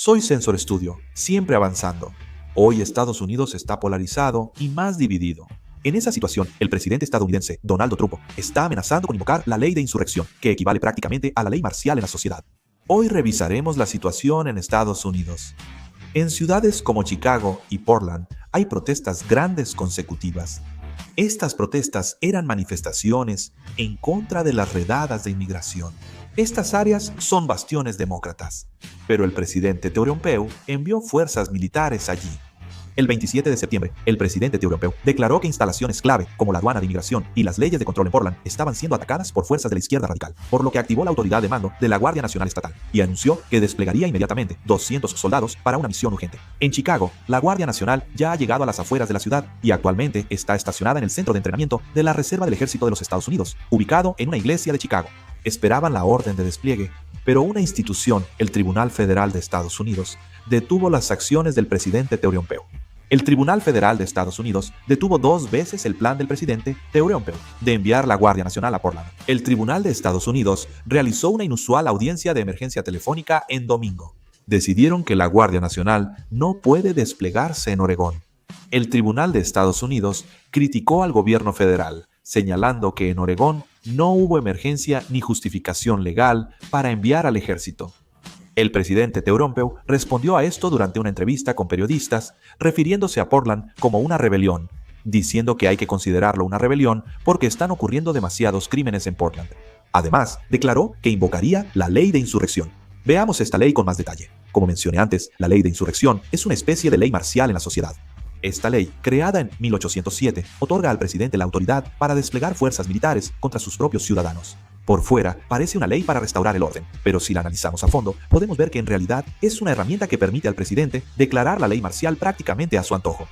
Soy Sensor Studio, siempre avanzando. Hoy Estados Unidos está polarizado y más dividido. En esa situación, el presidente estadounidense, Donald Trump, está amenazando con invocar la ley de insurrección, que equivale prácticamente a la ley marcial en la sociedad. Hoy revisaremos la situación en Estados Unidos. En ciudades como Chicago y Portland hay protestas grandes consecutivas. Estas protestas eran manifestaciones en contra de las redadas de inmigración. Estas áreas son bastiones demócratas, pero el presidente Teodoropeu envió fuerzas militares allí. El 27 de septiembre, el presidente Teodoropeu declaró que instalaciones clave como la aduana de inmigración y las leyes de control en Portland estaban siendo atacadas por fuerzas de la izquierda radical, por lo que activó la autoridad de mando de la Guardia Nacional Estatal y anunció que desplegaría inmediatamente 200 soldados para una misión urgente. En Chicago, la Guardia Nacional ya ha llegado a las afueras de la ciudad y actualmente está estacionada en el centro de entrenamiento de la Reserva del Ejército de los Estados Unidos, ubicado en una iglesia de Chicago. Esperaban la orden de despliegue, pero una institución, el Tribunal Federal de Estados Unidos, detuvo las acciones del presidente Teodoropeu. El Tribunal Federal de Estados Unidos detuvo 2 veces el plan del presidente Teodoropeu de enviar la Guardia Nacional a Portland. El Tribunal de Estados Unidos realizó una inusual audiencia de emergencia telefónica en domingo. Decidieron que la Guardia Nacional no puede desplegarse en Oregón. El Tribunal de Estados Unidos criticó al gobierno federal, señalando que en Oregón no hubo emergencia ni justificación legal para enviar al ejército. El presidente Teodoropeu respondió a esto durante una entrevista con periodistas, refiriéndose a Portland como una rebelión, diciendo que hay que considerarlo una rebelión porque están ocurriendo demasiados crímenes en Portland. Además, declaró que invocaría la ley de insurrección. Veamos esta ley con más detalle. Como mencioné antes, la ley de insurrección es una especie de ley marcial en la sociedad. Esta ley, creada en 1807, otorga al presidente la autoridad para desplegar fuerzas militares contra sus propios ciudadanos. Por fuera, parece una ley para restaurar el orden, pero si la analizamos a fondo, podemos ver que en realidad es una herramienta que permite al presidente declarar la ley marcial prácticamente a su antojo.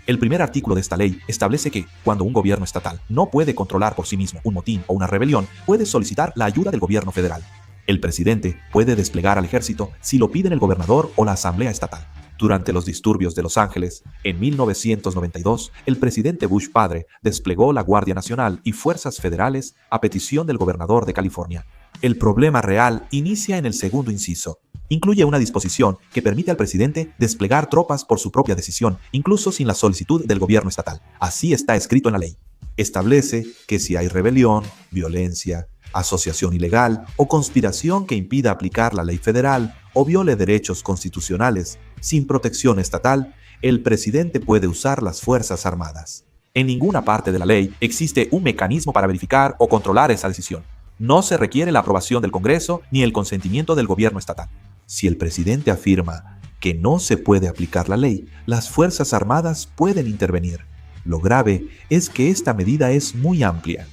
El primer artículo de esta ley establece que, cuando un gobierno estatal no puede controlar por sí mismo un motín o una rebelión, puede solicitar la ayuda del gobierno federal. El presidente puede desplegar al ejército si lo piden el gobernador o la asamblea estatal. Durante los disturbios de Los Ángeles, en 1992, el presidente Bush padre desplegó la Guardia Nacional y fuerzas federales a petición del gobernador de California. El problema real inicia en el segundo inciso. Incluye una disposición que permite al presidente desplegar tropas por su propia decisión, incluso sin la solicitud del gobierno estatal. Así está escrito en la ley. Establece que si hay rebelión, violencia, asociación ilegal o conspiración que impida aplicar la ley federal o viole derechos constitucionales sin protección estatal, el presidente puede usar las Fuerzas Armadas. En ninguna parte de la ley existe un mecanismo para verificar o controlar esa decisión. No se requiere la aprobación del Congreso ni el consentimiento del gobierno estatal. Si el presidente afirma que no se puede aplicar la ley, las Fuerzas Armadas pueden intervenir. Lo grave es que esta medida es muy amplia.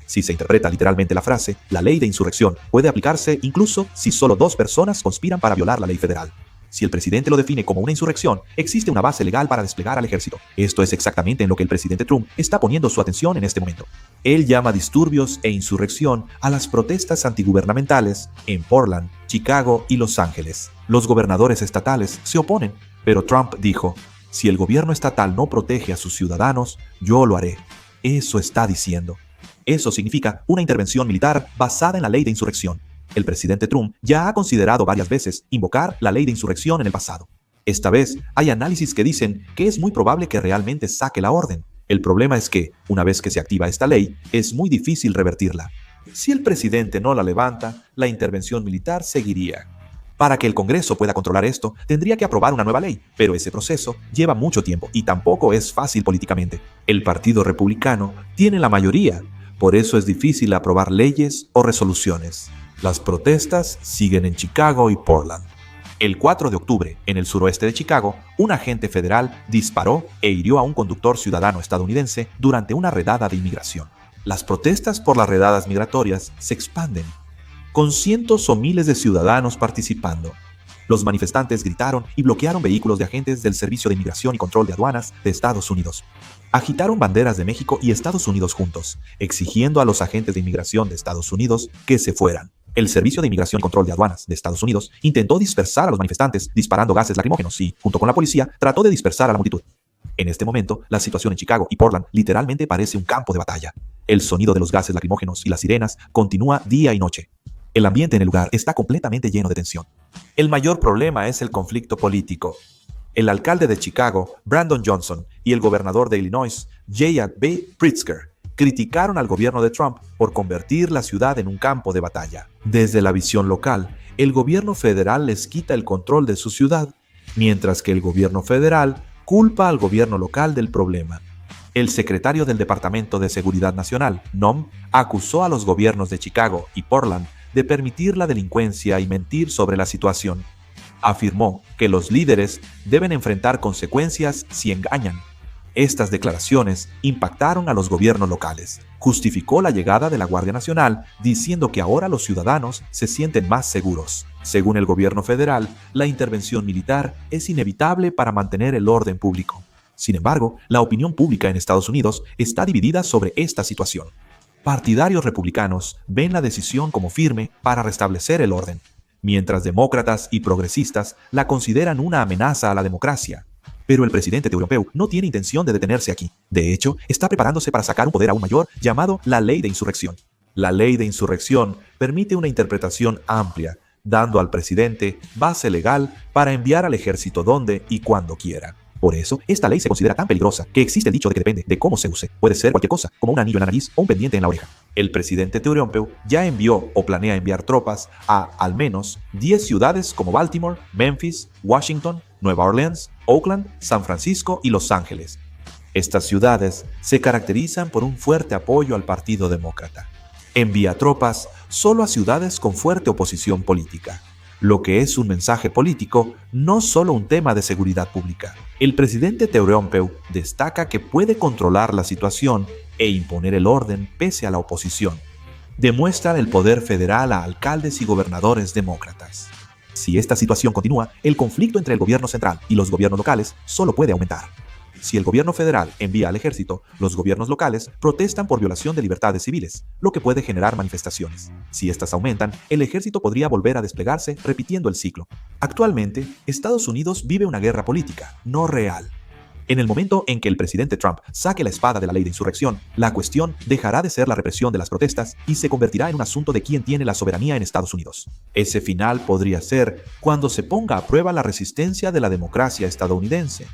Si se interpreta literalmente la frase, la ley de insurrección puede aplicarse incluso si solo 2 personas conspiran para violar la ley federal. Si el presidente lo define como una insurrección, existe una base legal para desplegar al ejército. Esto es exactamente en lo que el presidente Trump está poniendo su atención en este momento. Él llama disturbios e insurrección a las protestas antigubernamentales en Portland, Chicago y Los Ángeles. Los gobernadores estatales se oponen, pero Trump dijo, si el gobierno estatal no protege a sus ciudadanos, yo lo haré. Eso está diciendo. Eso significa una intervención militar basada en la ley de insurrección. El presidente Trump ya ha considerado varias veces invocar la ley de insurrección en el pasado. Esta vez hay análisis que dicen que es muy probable que realmente saque la orden. El problema es que, una vez que se activa esta ley, es muy difícil revertirla. Si el presidente no la levanta, la intervención militar seguiría. Para que el Congreso pueda controlar esto, tendría que aprobar una nueva ley, pero ese proceso lleva mucho tiempo y tampoco es fácil políticamente. El Partido Republicano tiene la mayoría. Por eso es difícil aprobar leyes o resoluciones. Las protestas siguen en Chicago y Portland. El 4 de octubre, en el suroeste de Chicago, un agente federal disparó e hirió a un conductor ciudadano estadounidense durante una redada de inmigración. Las protestas por las redadas migratorias se expanden, con cientos o miles de ciudadanos participando. Los manifestantes gritaron y bloquearon vehículos de agentes del Servicio de Inmigración y Control de Aduanas de Estados Unidos. Agitaron banderas de México y Estados Unidos juntos, exigiendo a los agentes de inmigración de Estados Unidos que se fueran. El Servicio de Inmigración y Control de Aduanas de Estados Unidos intentó dispersar a los manifestantes disparando gases lacrimógenos y, junto con la policía, trató de dispersar a la multitud. En este momento, la situación en Chicago y Portland literalmente parece un campo de batalla. El sonido de los gases lacrimógenos y las sirenas continúa día y noche. El ambiente en el lugar está completamente lleno de tensión. El mayor problema es el conflicto político. El alcalde de Chicago, Brandon Johnson, y el gobernador de Illinois, J. B. Pritzker, criticaron al gobierno de Trump por convertir la ciudad en un campo de batalla. Desde la visión local, el gobierno federal les quita el control de su ciudad, mientras que el gobierno federal culpa al gobierno local del problema. El secretario del Departamento de Seguridad Nacional, NOM, acusó a los gobiernos de Chicago y Portland de permitir la delincuencia y mentir sobre la situación. Afirmó que los líderes deben enfrentar consecuencias si engañan. Estas declaraciones impactaron a los gobiernos locales. Justificó la llegada de la Guardia Nacional diciendo que ahora los ciudadanos se sienten más seguros. Según el gobierno federal, la intervención militar es inevitable para mantener el orden público. Sin embargo, la opinión pública en Estados Unidos está dividida sobre esta situación. Partidarios republicanos ven la decisión como firme para restablecer el orden, mientras demócratas y progresistas la consideran una amenaza a la democracia. Pero el presidente Trump no tiene intención de detenerse aquí. De hecho, está preparándose para sacar un poder aún mayor llamado la Ley de Insurrección. La Ley de Insurrección permite una interpretación amplia, dando al presidente base legal para enviar al ejército donde y cuando quiera. Por eso, esta ley se considera tan peligrosa que existe el dicho de que depende de cómo se use. Puede ser cualquier cosa, como un anillo en la nariz o un pendiente en la oreja. El presidente Trump ya envió o planea enviar tropas a al menos 10 ciudades como Baltimore, Memphis, Washington, Nueva Orleans, Oakland, San Francisco y Los Ángeles. Estas ciudades se caracterizan por un fuerte apoyo al Partido Demócrata. Envía tropas solo a ciudades con fuerte oposición política, lo que es un mensaje político, no solo un tema de seguridad pública. El presidente Trump destaca que puede controlar la situación e imponer el orden pese a la oposición. Demuestran el poder federal a alcaldes y gobernadores demócratas. Si esta situación continúa, el conflicto entre el gobierno central y los gobiernos locales solo puede aumentar. Si el gobierno federal envía al ejército, los gobiernos locales protestan por violación de libertades civiles, lo que puede generar manifestaciones. Si estas aumentan, el ejército podría volver a desplegarse, repitiendo el ciclo. Actualmente, Estados Unidos vive una guerra política, no real. En el momento en que el presidente Trump saque la espada de la ley de insurrección, la cuestión dejará de ser la represión de las protestas y se convertirá en un asunto de quién tiene la soberanía en Estados Unidos. Ese final podría ser cuando se ponga a prueba la resistencia de la democracia estadounidense.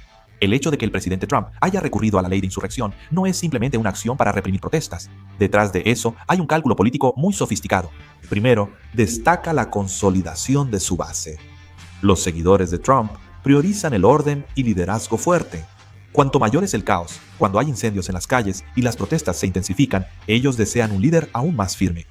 El hecho de que el presidente Trump haya recurrido a la ley de insurrección no es simplemente una acción para reprimir protestas. Detrás de eso hay un cálculo político muy sofisticado. Primero, destaca la consolidación de su base. Los seguidores de Trump priorizan el orden y liderazgo fuerte. Cuanto mayor es el caos, cuando hay incendios en las calles y las protestas se intensifican, ellos desean un líder aún más firme.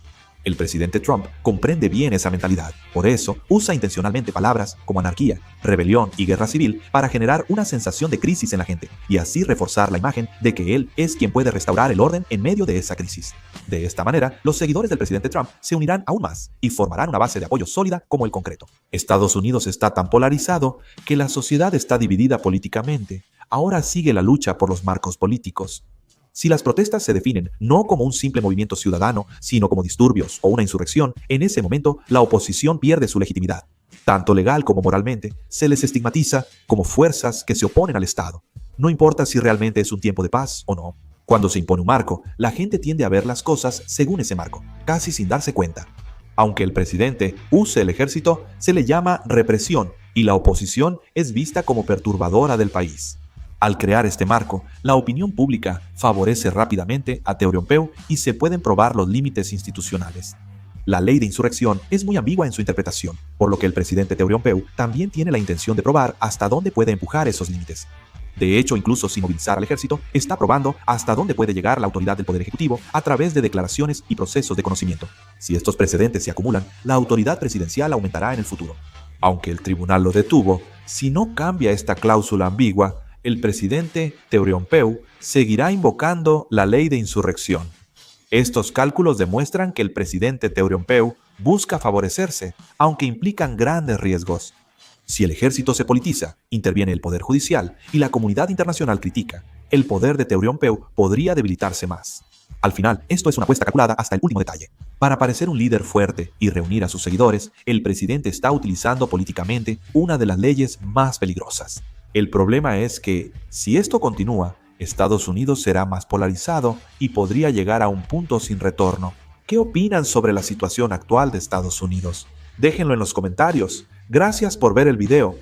El presidente Trump comprende bien esa mentalidad. Por eso, usa intencionalmente palabras como anarquía, rebelión y guerra civil para generar una sensación de crisis en la gente y así reforzar la imagen de que él es quien puede restaurar el orden en medio de esa crisis. De esta manera, los seguidores del presidente Trump se unirán aún más y formarán una base de apoyo sólida como el concreto. Estados Unidos está tan polarizado que la sociedad está dividida políticamente. Ahora sigue la lucha por los marcos políticos. Si las protestas se definen no como un simple movimiento ciudadano, sino como disturbios o una insurrección, en ese momento la oposición pierde su legitimidad. Tanto legal como moralmente, se les estigmatiza como fuerzas que se oponen al Estado. No importa si realmente es un tiempo de paz o no. Cuando se impone un marco, la gente tiende a ver las cosas según ese marco, casi sin darse cuenta. Aunque el presidente use el ejército, se le llama represión y la oposición es vista como perturbadora del país. Al crear este marco, la opinión pública favorece rápidamente a Trump y se pueden probar los límites institucionales. La ley de insurrección es muy ambigua en su interpretación, por lo que el presidente Trump también tiene la intención de probar hasta dónde puede empujar esos límites. De hecho, incluso sin movilizar al ejército, está probando hasta dónde puede llegar la autoridad del Poder Ejecutivo a través de declaraciones y procesos de conocimiento. Si estos precedentes se acumulan, la autoridad presidencial aumentará en el futuro. Aunque el tribunal lo detuvo, si no cambia esta cláusula ambigua, el presidente Trump seguirá invocando la ley de insurrección. Estos cálculos demuestran que el presidente Trump busca favorecerse, aunque implican grandes riesgos. Si el ejército se politiza, interviene el poder judicial y la comunidad internacional critica, el poder de Trump podría debilitarse más. Al final, esto es una apuesta calculada hasta el último detalle. Para parecer un líder fuerte y reunir a sus seguidores, el presidente está utilizando políticamente una de las leyes más peligrosas. El problema es que, si esto continúa, Estados Unidos será más polarizado y podría llegar a un punto sin retorno. ¿Qué opinan sobre la situación actual de Estados Unidos? Déjenlo en los comentarios. Gracias por ver el video.